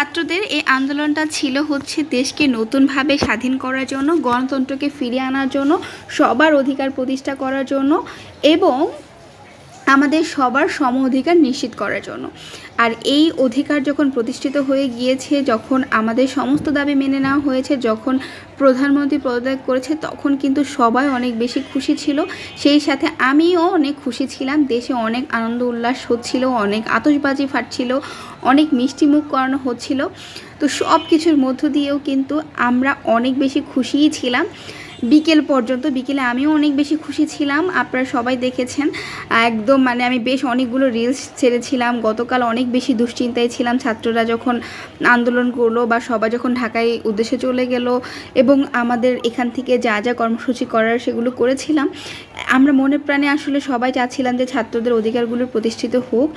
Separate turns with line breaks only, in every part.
ছাত্রদের এই আন্দোলনটা ছিল হচ্ছে দেশকে নতুনভাবে স্বাধীন করার জন্য, গণতন্ত্রকে ফিরিয়ে আনার জন্য, সবার অধিকার প্রতিষ্ঠা করার জন্য এবং আমাদের সবার সম অধিকার নিশ্চিত করার জন্য। আর এই অধিকার যখন প্রতিষ্ঠিত হয়ে গিয়েছে, যখন আমাদের সমস্ত দাবি মেনে নেওয়া হয়েছে, যখন প্রধানমন্ত্রী পদত্যাগ করেছে, তখন কিন্তু সবাই অনেক বেশি খুশি ছিল। সেই সাথে আমিও অনেক খুশি ছিলাম। দেশে অনেক আনন্দ উল্লাস হচ্ছিল, অনেক আতশবাজি ফাটছিল, অনেক মিষ্টি মুখ করানো হচ্ছিল। তো সব কিছুর মধ্য দিয়েও কিন্তু আমরা অনেক বেশি খুশিই ছিলাম বিকেল পর্যন্ত। বিকেলে আমিও অনেক বেশি খুশি ছিলাম, আপনারা সবাই দেখেছেন। একদম আমি বেশ অনেকগুলো রিলস ছেড়েছিলাম। গতকাল অনেক বেশি দুশ্চিন্তায় ছিলাম ছাত্ররা যখন আন্দোলন করলো বা সবাই যখন ঢাকায় উদ্দেশ্যে চলে গেল এবং আমাদের এখান থেকে যা যা কর্মসূচি করার সেগুলো করেছিলাম। আমরা মনে প্রাণে আসলে সবাই চাচ্ছিলাম যে ছাত্রদের অধিকারগুলো প্রতিষ্ঠিত হোক।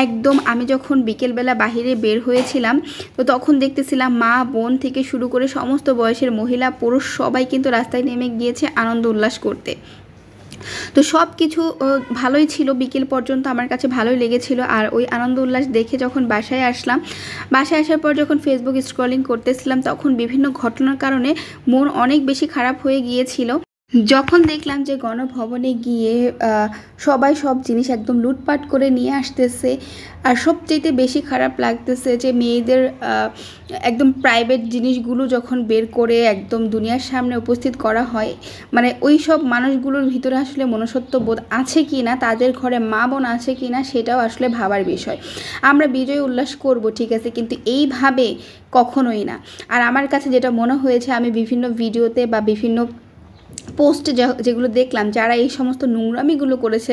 একদম আমি যখন বিকেলবেলা বাহিরে বের হয়েছিলাম, তো তখন দেখতেছিলাম মা বোন থেকে শুরু করে সমস্ত বয়সের মহিলা পুরুষ সবাই কিন্তু রাস্তায় নেমে গিয়েছে আনন্দ উল্লাস করতে। তো সব কিছু ভালোই ছিল, বিকেল পর্যন্ত আমার কাছে ভালোই লেগেছিল। আর ওই আনন্দ উল্লাস দেখে যখন বাসায় আসলাম, বাসায় আসার পর যখন ফেসবুক স্ক্রলিং করতেছিলাম, তখন বিভিন্ন ঘটনার কারণে মন অনেক বেশি খারাপ হয়ে গিয়েছিল। যখন দেখলাম যে গণভবনে গিয়ে সবাই সব জিনিস একদম লুটপাট করে নিয়ে আসতেছে। আর সবচেয়ে বেশি খারাপ লাগতেছে যে মেয়েদের একদম প্রাইভেট জিনিসগুলো যখন বের করে একদম দুনিয়ার সামনে উপস্থিত করা হয়, ওই সব মানুষগুলোর ভিতরে আসলে মনুষ্যত্ব বোধ আছে কি না, তাদের ঘরে মা বোন আছে কি না, সেটাও আসলে ভাবার বিষয়। আমরা বিজয় উল্লাস করব ঠিক আছে, কিন্তু এইভাবে কখনোই না। আর আমার কাছে যেটা মনে হয়েছে, আমি বিভিন্ন ভিডিওতে বা বিভিন্ন পোস্টে যেগুলো দেখলাম, যারা এই সমস্ত নোংরামিগুলো করেছে,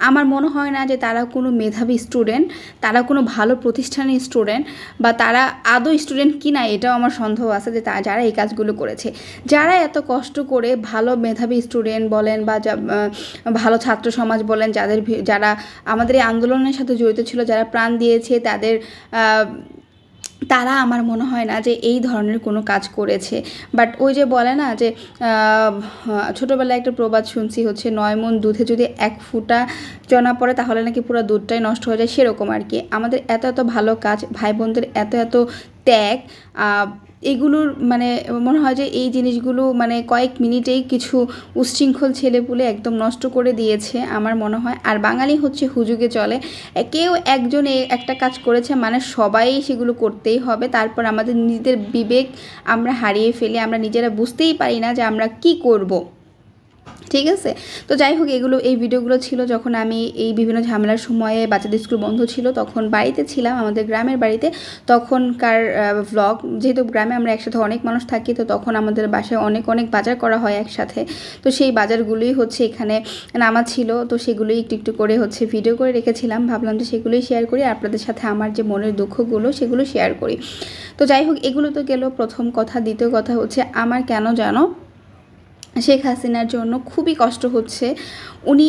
আমার মনে হয় না যে তারা কোনো মেধাবী স্টুডেন্ট, তারা কোনো ভালো প্রতিষ্ঠানের স্টুডেন্ট, বা তারা আদৌ স্টুডেন্ট কি না এটাও আমার সন্দেহ আছে যে যারা এই কাজগুলো করেছে। যারা এত কষ্ট করে ভালো মেধাবী স্টুডেন্ট বলেন বা ভালো ছাত্র সমাজ বলেন, যারা আমাদের এই আন্দোলনের সাথে জড়িত ছিল, যারা প্রাণ দিয়েছে, তারা আমার মনে হয় না যে এই ধরনের কোনো কাজ করেছে। বাট ওই যে বলে না যে ছোটোবেলায় একটা প্রবাদ শুনছি হচ্ছে, 9 মণ দুধে যদি 1 ফোঁটা চনা পড়ে তাহলে নাকি পুরো দুধটাই নষ্ট হয়ে যায়। সেরকম আর কি, আমাদের এত এত ভালো কাজ, ভাই বোনদের এত এত ত্যাগ, এগুলোর মনে হয় যে এই জিনিসগুলো কয়েক মিনিটেই কিছু উচ্ছৃঙ্খল ছেলেপুলে একদম নষ্ট করে দিয়েছে আমার মনে হয়। আর বাঙালি হচ্ছে হুজুগে চলে, কেউ একজন একটা কাজ করেছে সবাই সেগুলো করতেই হবে। তারপর আমাদের নিজেদের বিবেক আমরা হারিয়ে ফেলি, আমরা নিজেরা বুঝতেই পারি না যে আমরা কি করব। ঠিক আছে, তো যাই হোক, এই ভিডিওগুলো ছিল যখন আমি এই বিভিন্ন ঝামেলার সময়ে, বাচ্চাদের স্কুল বন্ধ ছিল, তখন বাড়িতে ছিলাম, আমাদের গ্রামের বাড়িতে। তখনকার ভ্লগ, যেহেতু গ্রামে আমরা একসাথে অনেক মানুষ থাকি, তো তখন আমাদের বাসায় অনেক অনেক বাজার করা হয় একসাথে। তো সেই বাজারগুলোই হচ্ছে এখানে নামা ছিল, তো সেগুলোই একটু একটু করে হচ্ছে ভিডিও করে রেখেছিলাম। ভাবলাম যে সেগুলোই শেয়ার করি, আপনাদের সাথে আমার যে মনের দুঃখগুলো সেগুলো শেয়ার করি। তো যাই হোক, এগুলো তো গেল প্রথম কথা। দ্বিতীয় কথা হচ্ছে, আমার কেন জানো শেখ হাসিনার জন্য খুবই কষ্ট হচ্ছে। উনি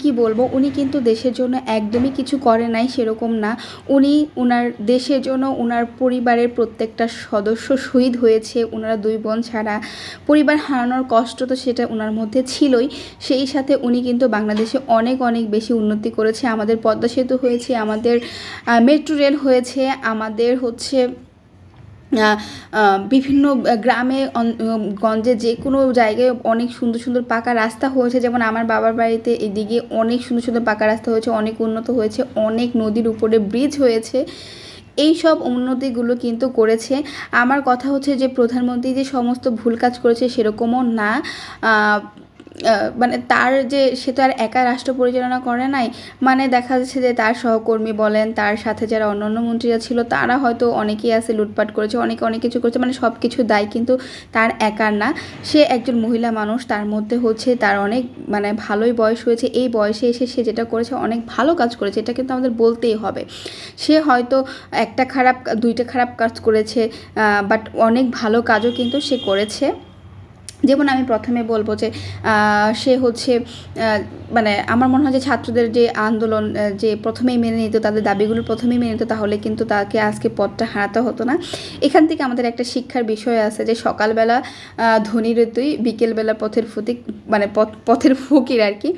কি বলবো, উনি কিন্তু দেশের জন্য একদমই কিছু করে নাই সেরকম না। উনি ওনার দেশের জন্য ওনার পরিবারের প্রত্যেকটা সদস্য শহীদ হয়েছে। ওনারা 2 বোন ছাড়া পরিবার হারানোর কষ্ট তো সেটা ওনার মধ্যে ছিলই। সেই সাথে উনি কিন্তু বাংলাদেশে অনেক অনেক বেশি উন্নতি করেছে। আমাদের পদ্মা সেতু হয়েছে, আমাদের মেট্রো রেল হয়েছে, আমাদের হচ্ছে বিভিন্ন গ্রামে গঞ্জে যে কোনো জায়গায় অনেক সুন্দর সুন্দর পাকা রাস্তা হয়েছে। যেমন আমার বাবার বাড়িতে এদিকে অনেক সুন্দর সুন্দর পাকা রাস্তা হয়েছে, অনেক উন্নত হয়েছে, অনেক নদীর উপরে ব্রিজ হয়েছে। এই সব উন্নতিগুলো কিন্তু করেছে। আমার কথা হচ্ছে যে প্রধানমন্ত্রী যে সমস্ত ভুল কাজ করেছে সেরকমও না। তার যে সে তো আর একা রাষ্ট্র পরিচালনা করে নাই। দেখা যাচ্ছে যে তার সহকর্মী বলেন, তার সাথে যারা অন্যান্য মন্ত্রীরা ছিল, তারা হয়তো অনেকেই আছে লুটপাট করেছে, অনেকে অনেক কিছু করেছে, সব কিছু দায় কিন্তু তার একার না। সে একজন মহিলা মানুষ, তার মধ্যে হচ্ছে তার অনেক ভালোই বয়স হয়েছে। এই বয়সে এসে সে যেটা করেছে অনেক ভালো কাজ করেছে, এটা কিন্তু আমাদের বলতেই হবে। সে হয়তো 1টা খারাপ 2টা খারাপ কাজ করেছে, বাট অনেক ভালো কাজও কিন্তু সে করেছে। যেমন আমি প্রথমে বলবো যে সে হচ্ছে মানে আমার মনে হয় যে ছাত্রদের যে আন্দোলন যে প্রথমেই মেনে নিত, তাদের দাবিগুলো প্রথমেই মেনে নিত, তাহলে কিন্তু তাকে আজকে পথটা হারাতে হতো না। এখান থেকে আমাদের একটা শিক্ষার বিষয় আছে যে সকালবেলা ধনীর তুই, বিকেলবেলা পথের ফকির, মানে পথের ফকির আর কি।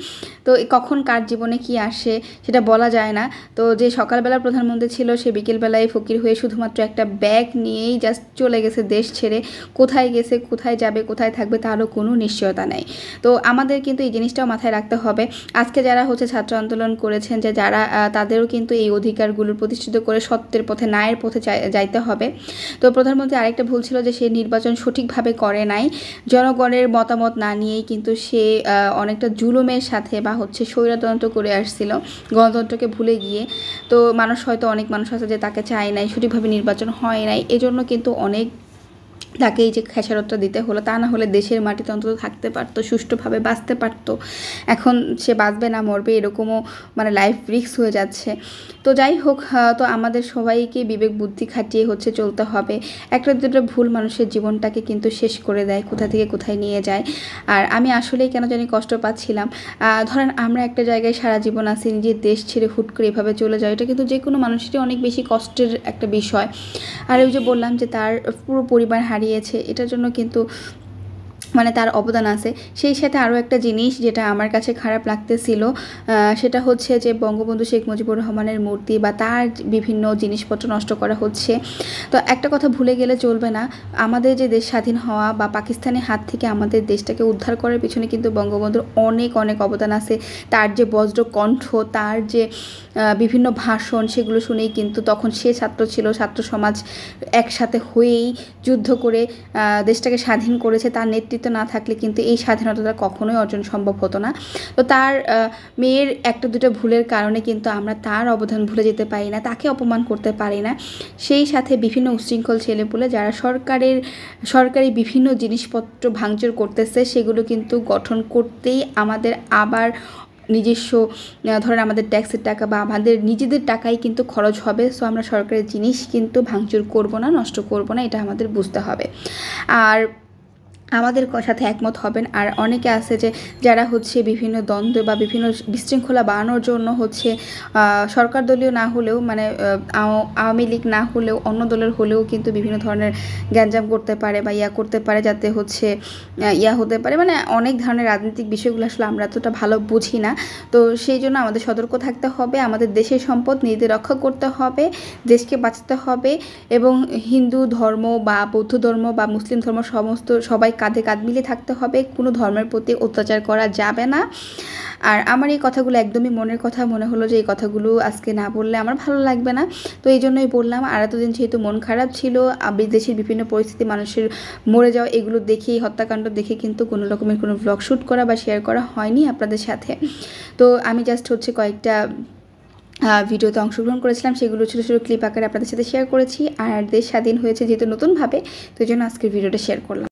তো কখন কার জীবনে কি আসে সেটা বলা যায় না। তো যে সকালবেলা প্রধানমন্ত্রী ছিল সে বিকেলবেলায় ফকির হয়ে শুধুমাত্র একটা ব্যাগ নিয়েই জাস্ট চলে গেছে দেশ ছেড়ে। কোথায় গেছে, কোথায় যাবে, কোথায় থাকবে তারও কোনো নিশ্চয়তা নেই। তো আমাদের কিন্তু এই জিনিসটাও মাথায় রাখতে হবে। আজকে যারা হচ্ছে ছাত্র আন্দোলন করেছেন, যে যারা তাদেরও কিন্তু এই অধিকারগুলো প্রতিষ্ঠিত করে সত্যের পথে, ন্যায়ের পথে যাইতে হবে। তো প্রধানমন্ত্রী আরেকটা ভুল ছিল যে সে নির্বাচন সঠিকভাবে করে নাই। জনগণের মতামত না নিয়েই কিন্তু সে অনেকটা জুলুমের সাথে বা হচ্ছে স্বৈরতন্ত্র করে আসছিল, গণতন্ত্রকে ভুলে গিয়ে। তো মানুষ হয়তো, অনেক মানুষ আছে যে তাকে চায় নাই, সঠিকভাবে নির্বাচন হয় নাই, এজন্য কিন্তু অনেক তাকে এই যে খেসারতটা দিতে হলো। তা না হলে দেশের মাটিতে অন্তত থাকতে পারতো, সুষ্ঠুভাবে বাঁচতে পারতো। এখন সে বাঁচবে না মরবে এরকমও মানে লাইফ রিস্ক হয়ে যাচ্ছে। তো যাই হোক, তো আমাদের সবাইকে বিবেক বুদ্ধি খাটিয়ে হচ্ছে চলতে হবে। একটা দুটো ভুল মানুষের জীবনটাকে কিন্তু শেষ করে দেয়, কোথা থেকে কোথায় নিয়ে যায়। আর আমি আসলেই কেন জানি কষ্ট পাচ্ছিলাম। ধরেন আমরা একটা জায়গায় সারা জীবন আছি, নিজের দেশ ছেড়ে হুট করে এভাবে চলে যায়, এটা কিন্তু যে কোনো মানুষেরই অনেক বেশি কষ্টের একটা বিষয়। আর ওই যে বললাম যে তার পুরো পরিবার হারিয়েছে, এটার জন্য কিন্তু মানে তার অবদান আছে। সেই সাথে আরও একটা জিনিস যেটা আমার কাছে খারাপ লাগতেছিল, সেটা হচ্ছে যে বঙ্গবন্ধু শেখ মুজিবুর রহমানের মূর্তি বা তার বিভিন্ন জিনিসপত্র নষ্ট করা হচ্ছে। তো একটা কথা ভুলে গেলে চলবে না, আমাদের যে দেশ স্বাধীন হওয়া বা পাকিস্তানের হাত থেকে আমাদের দেশটাকে উদ্ধার করার পিছনে কিন্তু বঙ্গবন্ধুর অনেক অনেক অবদান আছে। তার যে বজ্র কণ্ঠ, তার যে বিভিন্ন ভাষণ, সেগুলো শুনেই কিন্তু তখন সে ছাত্র ছিল, ছাত্র সমাজ একসাথে হয়েই যুদ্ধ করে দেশটাকে স্বাধীন করেছে। তার নেতৃত্ব না থাকলে কিন্তু এই স্বাধীনতাটা কখনোই অর্জন সম্ভব হতো না। তো তার মেয়ের একটা দুটো ভুলের কারণে কিন্তু আমরা তার অবদান ভুলে যেতে পারি না, তাকে অপমান করতে পারি না। সেই সাথে বিভিন্ন উচ্ছৃঙ্খল ছেলেপুলে যারা সরকারি বিভিন্ন জিনিসপত্র ভাঙচুর করতেছে, সেগুলো কিন্তু গঠন করতেই আমাদের আবার নিজস্ব ধরেন আমাদের ট্যাক্সের টাকা বা আমাদের নিজেদের টাকাই কিন্তু খরচ হবে। সো আমরা সরকারি জিনিস কিন্তু ভাঙচুর করব না, নষ্ট করব না, এটা আমাদের বুঝতে হবে। আর আমাদের সাথে একমত হবেন। আর অনেকে আছে যে যারা হচ্ছে বিভিন্ন দ্বন্দ্ব বা বিভিন্ন বিশৃঙ্খলা বাড়ানোর জন্য হচ্ছে সরকার দলীয় না হলেও, মানে আওয়ামী লীগ না হলেও অন্য দলের হলেও কিন্তু বিভিন্ন ধরনের গ্যাঞ্জাম করতে পারে বা করতে পারে, যাতে হচ্ছে হতে পারে, মানে অনেক ধরনের রাজনৈতিক বিষয়গুলো আসলে আমরা এতটা ভালো বুঝি না। তো সেই জন্য আমাদের সতর্ক থাকতে হবে, আমাদের দেশের সম্পদ নিজেদের রক্ষা করতে হবে, দেশকে বাঁচাতে হবে। এবং হিন্দু ধর্ম বা বৌদ্ধ ধর্ম বা মুসলিম ধর্ম সবাই কাঁধে কাঁধ মিলিয়ে থাকতে হবে, কোনো ধর্মের প্রতি অত্যাচার করা যাবে না। আর আমার এই কথাগুলো একদমই মনের কথা, মনে হলো যে এই কথাগুলো আজকে না বললে আমার ভালো লাগবে না, তো এই জন্যই বললাম। আর এতদিন যেহেতু মন খারাপ ছিল, বিদেশের বিভিন্ন পরিস্থিতি, মানুষের মরে যাওয়া, এগুলো দেখেই, হত্যাকাণ্ড দেখে কিন্তু কোনো রকমের কোনো ব্লগ শ্যুট করা বা শেয়ার করা হয়নি আপনাদের সাথে। তো আমি জাস্ট হচ্ছে কয়েকটা ভিডিওতে অংশগ্রহণ করেছিলাম, সেগুলো ছোটো ছোটো ক্লিপ আকারে আপনাদের সাথে শেয়ার করেছি। আর দেশ স্বাধীন হয়েছে যেহেতু নতুনভাবে, তো এই জন্য আজকের ভিডিওটা শেয়ার করলাম।